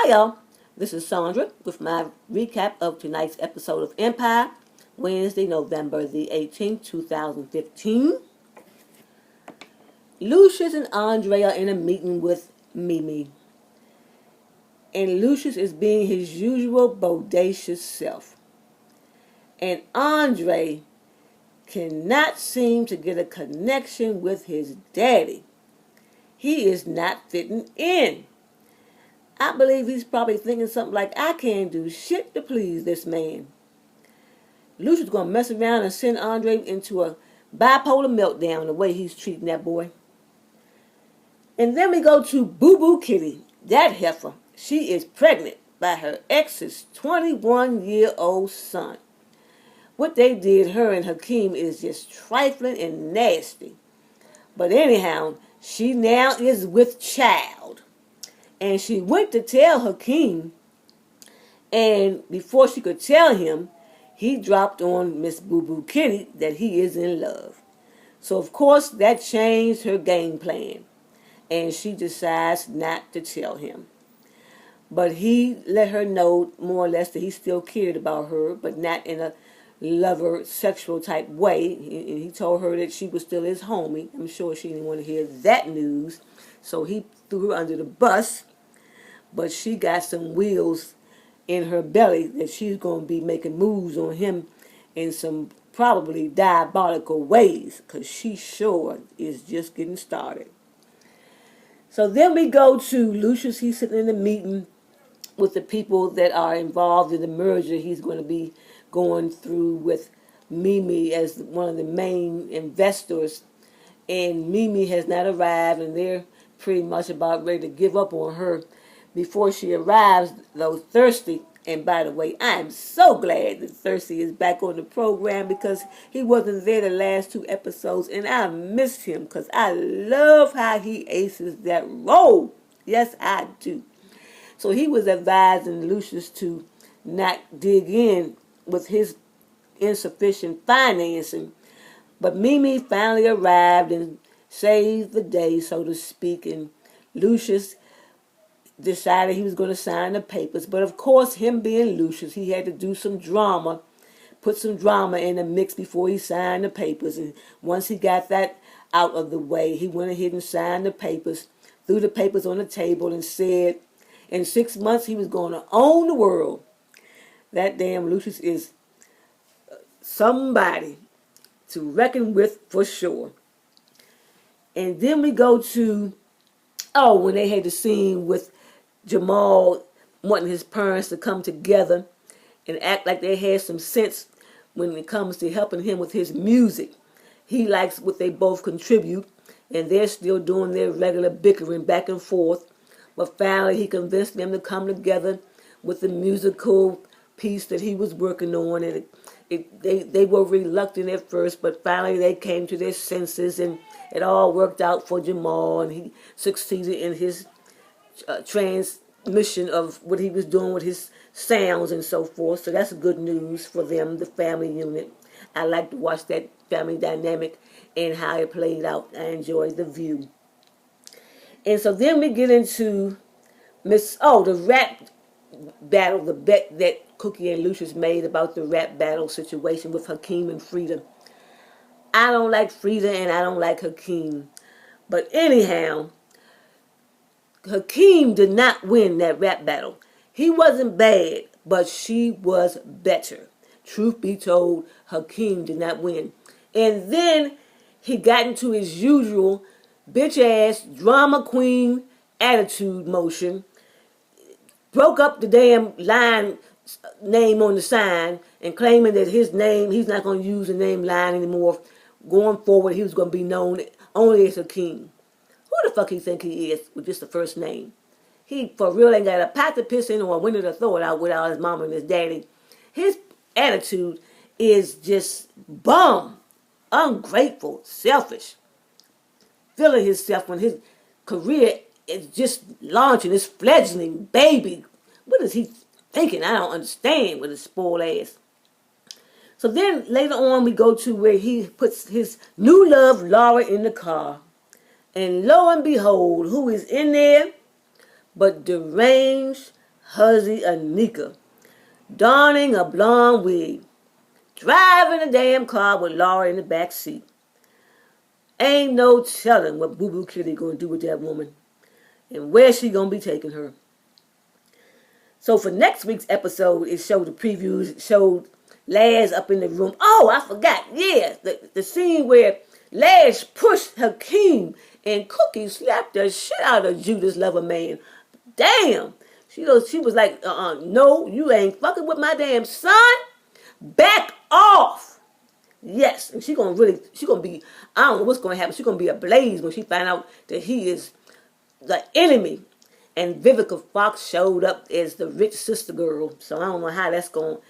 Hi, y'all. This is Sandra with my recap of tonight's episode of Empire, Wednesday, November the 18th, 2015. Lucius and Andre are in a meeting with Mimi, and Lucius is being his usual bodacious self. And Andre cannot seem to get a connection with his daddy. He is not fitting in. I believe he's probably thinking something like, I can't do shit to please this man. Lucius is going to mess around and send Andre into a bipolar meltdown the way he's treating that boy. And then we go to Boo Boo Kitty, that heifer. She is pregnant by her ex's 21-year-old son. What they did, her and Hakeem, is just trifling and nasty. But anyhow, she now is with child. And she went to tell Hakeem, and before she could tell him, he dropped on Miss Boo Boo Kitty that he is in love. So of course that changed her game plan, and she decides not to tell him. But he let her know more or less that he still cared about her, but not in a lover, sexual type way. He told her that she was still his homie. I'm sure she didn't want to hear that news, so he threw her under the bus. But she got some wheels in her belly that she's going to be making moves on him in some probably diabolical ways, because she sure is just getting started. So then we go to Lucius. He's sitting in a meeting with the people that are involved in the merger he's going to be going through with Mimi as one of the main investors. And Mimi has not arrived, and they're pretty much about ready to give up on her before she arrives, though Thirsty. And by the way, I am so glad that Thirsty is back on the program, because he wasn't there the last two episodes, and I missed him because I love how he aces that role. Yes, I do. So he was advising Lucius to not dig in with his insufficient financing. But Mimi finally arrived and saved the day, so to speak, and Lucius decided he was going to sign the papers. But of course, him being Lucius, he had to do some drama, put some drama in the mix before he signed the papers. And once he got that out of the way, he went ahead and signed the papers, threw the papers on the table, and said in 6 months he was going to own the world. That damn Lucius is somebody to reckon with for sure. And then we go to, when they had the scene with Jamal wanting his parents to come together and act like they had some sense when it comes to helping him with his music. He likes what they both contribute, and they're still doing their regular bickering back and forth. But finally he convinced them to come together with the musical piece that he was working on, and they were reluctant at first, but finally they came to their senses, and it all worked out for Jamal, and he succeeded in his transmission of what he was doing with his sounds and so forth. So that's good news for them, the family unit. I like to watch that family dynamic and how it played out. I enjoyed The View. And so then we get into the rap battle, the bet that Cookie and Lucius made about the rap battle situation with Hakeem and Frida. I don't like Frida and I don't like Hakeem. But anyhow, Hakeem did not win that rap battle. He wasn't bad, but she was better. Truth be told, Hakeem did not win. And then he got into his usual bitch-ass drama queen attitude motion, broke up the damn line name on the sign and claiming that his name, he's not going to use the name line anymore. Going forward, he was going to be known only as Hakeem. Who the fuck he think he is with just the first name? He for real ain't got a pot to piss in or a window to throw it out without his mama and his daddy. His attitude is just bum, ungrateful, selfish. Feeling himself when his career is just launching, his fledgling baby. What is he thinking? I don't understand with his spoiled ass. So then later on we go to where he puts his new love, Laura, in the car. And lo and behold, who is in there but deranged, Huzzy Anika, donning a blonde wig, driving a damn car with Laura in the back seat. Ain't no telling what Boo Boo Kitty gonna do with that woman and where she gonna be taking her. So for next week's episode, it showed the previews, it showed Laz up in the room. Oh, I forgot. Yeah, the scene where Laz pushed Hakeem and Cookie slapped the shit out of Judas Lover Man. Damn. She was like, no, you ain't fucking with my damn son. Back off. Yes, and she gonna be, I don't know what's gonna happen. She's gonna be ablaze when she find out that he is the enemy. And Vivica Fox showed up as the rich sister girl. So I don't know how that's going to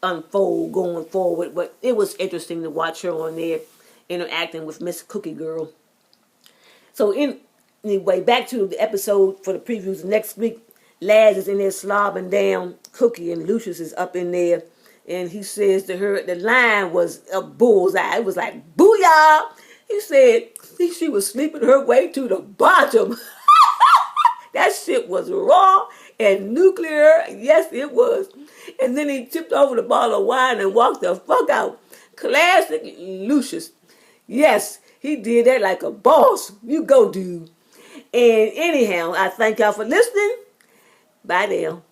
unfold going forward. But it was interesting to watch her on there interacting with Miss Cookie Girl. So anyway, back to the episode for the previews next week. Laz is in there slobbing down Cookie and Lucius is up in there. And he says to her, the line was a bullseye. It was like, booyah! He said she was sleeping her way to the bottom. That shit was raw and nuclear. Yes, it was. And then he tipped over the bottle of wine and walked the fuck out. Classic Lucius. Yes, he did that like a boss. You go, dude. And anyhow, I thank y'all for listening. Bye now.